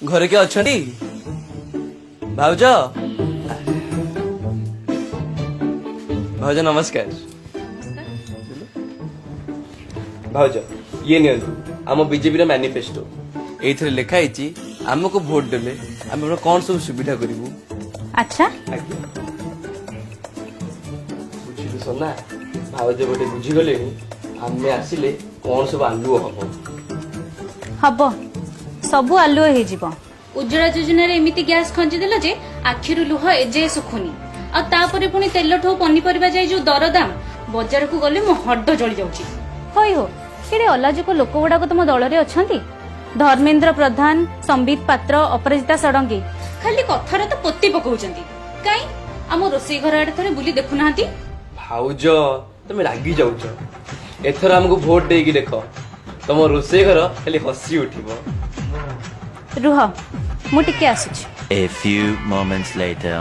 ଘରେ କିଏ ଅଛନ୍ତି? ଭାଉଜ ଭାଉଜ ନମସ୍କାର। ଭାଉଜ ଇଏ ନିଅନ୍ତୁ ଆମ ବିଜେପିର ମ୍ୟାନିଫେଷ୍ଟୋ। ଏଇଥିରେ ଲେଖା ହେଇଛି ଆମକୁ ଭୋଟ ଦେଲେ ଆମେ କଣ ସବୁ ସୁବିଧା କରିବୁ। अच्छा ଆଜ୍ଞା ବୁଝିଲୁ ସୋନା, ଭାଉଜ ଗୋଟେ ବୁଝିଗଲେଣି ଆମେ ଆସିଲେ କଣ ସବୁ ଆଲୁଅ ହବ। हब सबु आलुओ हो जीव उज्ज्वला योजन एमती गैस खंजीदेल जे आखिरु लुह एजे सुखुनी आतापर पुणी तेल ठू पनीपरिया जाए जो दरदाम बजार को गले मो हड्ड जली जाउची। हई हो कि अलाजुक लोक गुड़ाक तुम दल में अच्छा धर्मेन्द्र प्रधान, संबित पात्र, अपराजिता षडंगी खाली कथार तो पोती पकाउचंती काई आम रोसई घर आड़े थरे बुली देखुना। भाउज तुम रागी जाउଛ, एथर हमको भोट देगी देख तुम रोषेई घर खाली हसी उठिब। रुह मु टिके आसुछि। A few moments later.